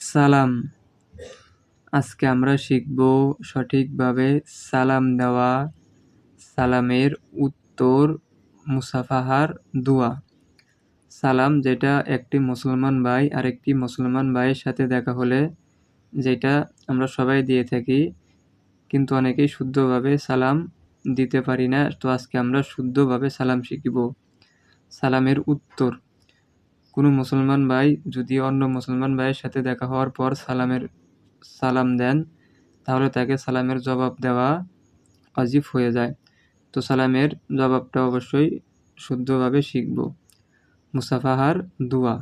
সালাম। আজকে আমরা শিখব সঠিকভাবে সালাম দেওয়া, সালামের উত্তর, মুসাফাহার দোয়া। সালাম যেটা একটি মুসলমান ভাই আরেকটি মুসলমান ভাইয়ের সাথে দেখা হলে যেটা আমরা সবাই দিয়ে থাকি, কিন্তু অনেকেই শুদ্ধভাবে সালাম দিতে পারি না। তো আজকে আমরা শুদ্ধভাবে সালাম শিখব। সালামের উত্তর: কোনো মুসলমান ভাই যদি অন্য মুসলমান ভাইয়ের সাথে দেখা হওয়ার পর সালাম দেন, তাহলে তাকে সালামের জবাব দেওয়া ওয়াজিব হয়ে যায়। তো সালামের জবাবটা অবশ্যই শুদ্ধভাবে শিখব। মুসাফাহার দোয়া: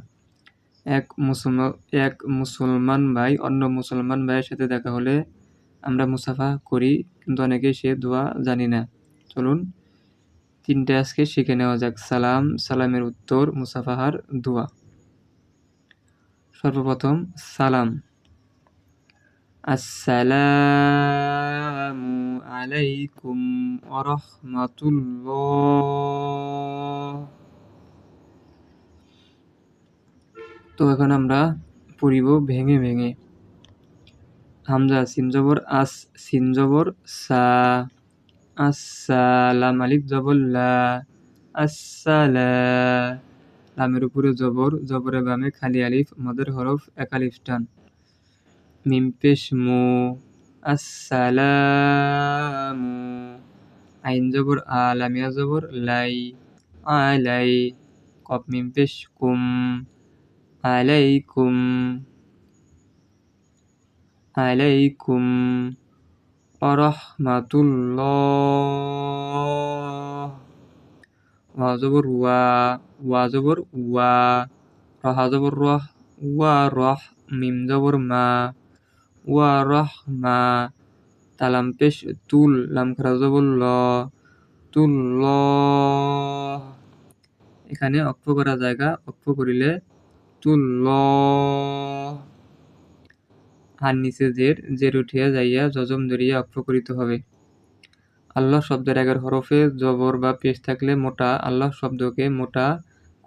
এক মুসলমান ভাই অন্য মুসলমান ভাইয়ের সাথে দেখা হলে আমরা মুসাফা করি, কিন্তু অনেকেই সে দোয়া জানি না। চলুন তিনটে আজকে শিখে নেওয়া যাক। সালাম, সালামের উত্তর, মুসাফাহার দোয়া। সর্বপ্রথম সালাম: আসসালামু আলাইকুম ওয়া রাহমাতুল্লাহ। তো এখন আমরা পড়িব ভেঙে ভেঙে। হামজা সিন জবর আস, সিন জবর সা, আসসালাম, আলিফ জবর লা, আসসালা, লামের উপরে জবর, জবরের বামে খালি আলিফ, মদের হরফ এক আলিফ টান। মিম পেশ মু, আসসালামু, আইন জবর আ, লামিয়া জবর লাই, আলাই, কফ মিম পেশ কুম, আলাইকুম, আলাইকুম, ওয়া রাহমাতুল্লাহ। ওয়া জবর ওয়া, ওয়া জবর ওয়া, রহা জবর রহ, ওয়া রহ, মিম জবর মা, ওয়া রহমা, তালাম পেশ তুল, লাম খারা জবর ল, তুল্লাহ। এখানে অক্ষ করা জায়গা, অক্ষ করিলে তুল্লাহ। হার নিচে জের উঠিয়া যাইয়া জজম ধরিয়া অক্ষ করিতে হবে। আল্লাহ শব্দের আগের হরফে জবর বা পেশ থাকলে মোটা আল্লাহ শব্দকে মোটা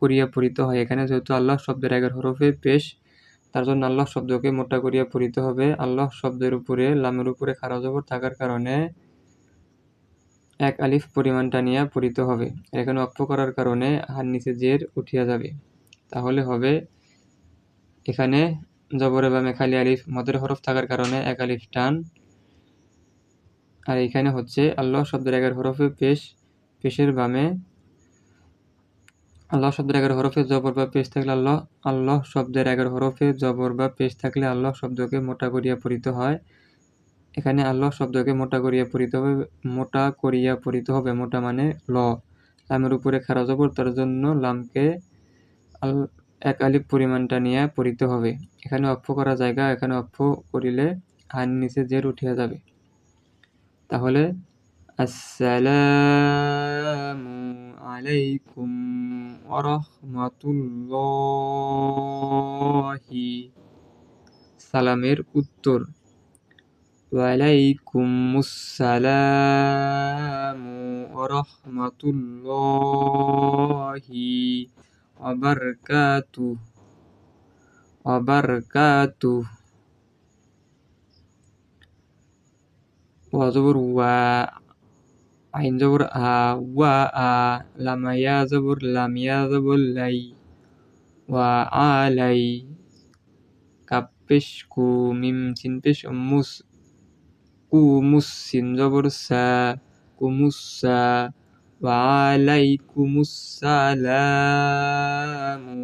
করিয়া পড়িতে হয়। এখানে যেহেতু আল্লাহ শব্দের আগের হরফে পেশ, তার জন্য আল্লাহ শব্দকে মোটা করিয়া পড়িতে হবে। আল্লাহ শব্দের উপরে লামের উপরে খারা জবর থাকার কারণে এক আলিফ পরিমাণ টানিয়া পড়িতে হবে। এখানে অক্ষ করার কারণে হার নিচে জের উঠিয়া যাবে। তাহলে হবে এখানে জবরে বামে খালি আলিফ, মদের হরফ থাকার কারণে এক আলিফ টান। আর এখানে হচ্ছে আল্লাহ শব্দের আগের হরফে পেশ, পেশের বামে আল্লাহ শব্দের আগের হরফে জবর বা পেশ থাকলে আল্লাহ শব্দের আগের হরফে জবর বা পেশ থাকলে আল্লাহ শব্দকে মোটা করিয়া পড়িতে হয়। এখানে আল্লাহ শব্দকে মোটা করিয়া পড়িতে হবে, মোটা করিয়া পড়িতে হবে। মোটা মানে ল, লামের উপরে খারা জবর, তার জন্য লামকে এক আলিফ পরিমাণটা নিয়ে পড়িতে হবে। এখানে অক্ষ করা জায়গা, এখানে অক্ষ করিলে হার নিচে জের উঠিয়া যাবে। তাহলে আসসালামু আলাইকুম ওয়া রাহমাতুল্লাহি। সালামের উত্তর: ওয়ালাইকুমুসসালামু ওয়া রাহমাতুল্লাহি ওয়া বারাকাতুহু, ওয়া বারাকাতুহু। ওয়া জবর ওয়া, আইন জবর আ, ওয়া আ, লামায়া জবর লামিয়া জবর লাই, ওয়া আলাই, কাপ পেশ কু, মিম সিন পেশ মুস, কুমুস, সিন জবর সা, কুমুসা, ওয়া আলাইকুমুসসালামু,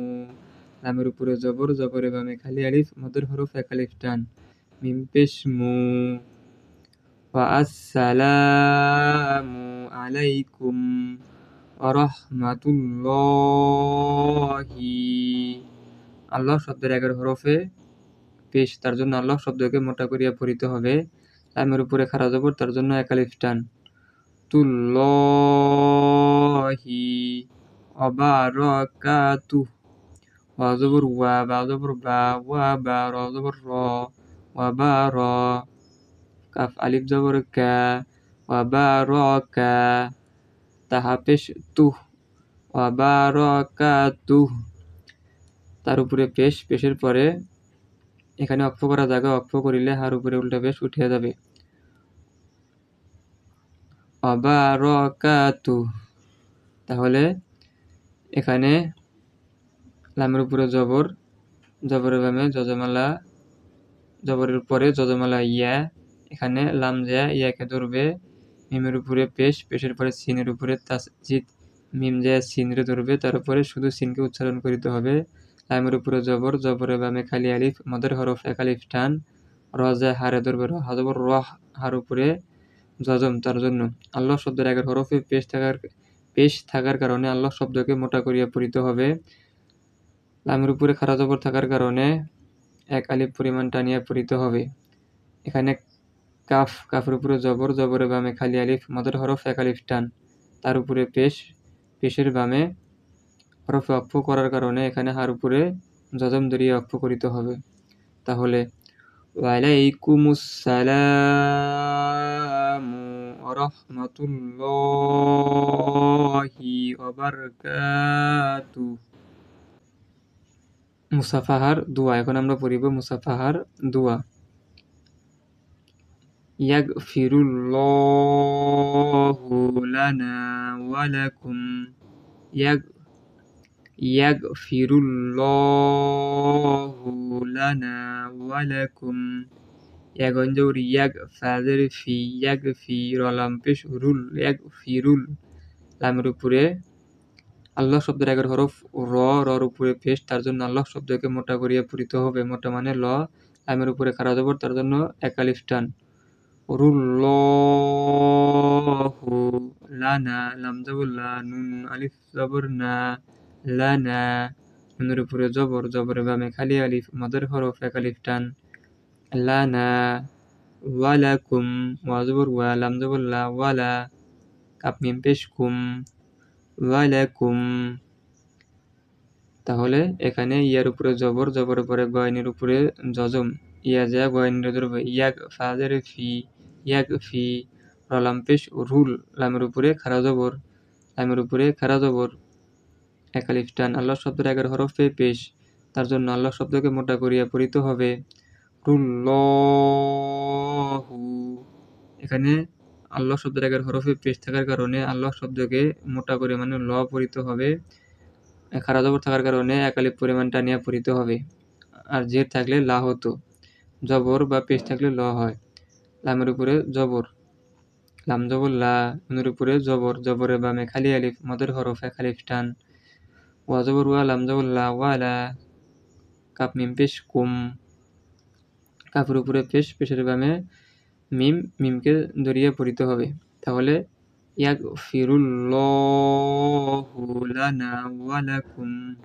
লামের উপরে জবর, জবরের বামে খালি আলিফ, মদের হরফ এক আলিফ টান। মিম পেশ মু, ওয়া আসসালামু আলাইকুম ওয়া রাহমাতুল্লাহি। আল্লাহ শব্দের আগের হরফে পেশ, তার জন্য আল্লাহ শব্দকে মোটা করিয়া পড়িতে হবে। লামের উপরে খারা জবর, তার জন্য এক আলিফ টান। তুল্লাহি ওয়া বারাকাতুহু। ওয়া জবর ওয়া, বা জবর বা, ওয়া বা, র জবর র, ওয়া বারা, কাফ আলিফ জবর কা, ওয়া বারাকা, তাহা পেশ তুহ, ওয়া বারাকাতুহু। তার উপরে পেশ, পেশের পরে এখানে অক্ষ করা জায়গা অক্ষ করিলে হার উপরে উল্টা পেশ উঠিয়া যাবে। অবারকাতু, তাহলে এখানে লামের উপরে জবর, জবরের বামে যজমালা, জবরের পরে যজমালা ইয়া, এখানে লাম যা ইয়াকে ধরবে, মিমের উপরে পেশ, পেশের পরে সিনের উপরে তাসজিদ, মিম যা সিনরে ধরবে, তার উপরে শুধু সিনকে উচ্চারণ করিতে হবে। লামের উপরে জবর, জবরের বামে খালি আলিফ, মদের হরফ এক আলিফ টান, র যা হারে ধরবে, জবর রহ, হার উপরে জজম, তার জন্য আল্লাহ শব্দের আগের হরফে পেশ থাকার কারণে আল্লাহ শব্দকে মোটা করিয়া পড়িতে হবে। লামের উপরে খাড়া জবর থাকার কারণে এক আলিফ পরিমাণ টানিয়া পড়িতে হবে। এখানে কাফ, কাফের উপরে জবর, জবরের বামে খালি আলিফ, মদের হরফ এক আলিফ টান, তার উপরে পেশ, পেশের বামে হরফে অক্ষ করার কারণে এখানে হার উপরে জজম ধরিয়ে অক্ষ করিতে হবে। তাহলে ওয়ালাইকুমুস সালামু ওয়া রাহমাতুল্লাহি ওয়া বারাকাতুহু। মুসাফাহার দোয়া, এখন আমরা পড়িব মুসাফাহার দোয়া। ইয়াগফিরুল্লাহু লানা ওয়া লাকুম, ইয়াগফিরুল্লাহু লানা ওয়া লাকুম। ইয়াগঞ্জুর ইয়াগ, ফাজের ফি, ইয়াগফি, রলাম পেশ রুল, ইয়াগফিরুল, লামের উপরে আল্লাহ শব্দের আগের হরফ রর উপরে পেশ, তার জন্য আল্লাহ শব্দকে মোটা করিয়া পড়িতে হবে। মোটা মানে ল, লামের উপরে খাড়া জবর, তার জন্য এক আলিফ টান। রুল্লাহু লানা, লাম জবর লা, নুন আলিফ জবর না, লানা, নুনের উপরে জবর, জবরের বামে খালি আলিফ, মদের হরফ এক আলিফ টান, লানা, ওয়ালাকুম, ওয়া জবর ওয়া, লাম জবর লা, ওয়ালা, কাপ মিম পেশ কুম, ওয়ালাকুম। তাহলে এখানে ইয়ার উপরে জবর, জবরের পরে গয়নের উপরে জজম, ইয়া যা গয়নের ধরবে, ইয়াগ ফাজের ফি, ইয়াগ ফি, রলাম পেশ রুল, লামের উপরে খাড়া জবর, লামের উপরে খাড়া জবর এক আলিফ টান। আল্লাহ শব্দের আগের হরফে পেশ, তার জন্য আল্লাহ শব্দকে মোটা করিয়া পড়িতে হবে। রুল্লাহু, এখানে আল্লাহ শব্দের আগের হরফে পেশ থাকার কারণে আল্লাহ শব্দকে মোটা করে মানে ল পড়িতে হবে। খাড়া জবর থাকার কারণে এক আলিফ পরিমাণ টানিয়া পড়িতে হবে। আর জের থাকলে লা হতো, জবর বা পেশ থাকলে ল হয়। লামের উপরে জবর, লাম জবর লা, নুনের উপরে জবর, জবরের বামে খালি আলিফ, মদের হরফ এক আলিফ টান, ওয়া জবর ওয়া, লাম জবর লা, ওয়ালা, কাপ মিম পেশ কুম, কাপের উপরে পেশ, পেশের বামে মিম, মিমকে ধরিয়ে পড়িতে হবে। তাহলে ইয়াগফিরুল্লাহু লানা ওয়া লাকুম,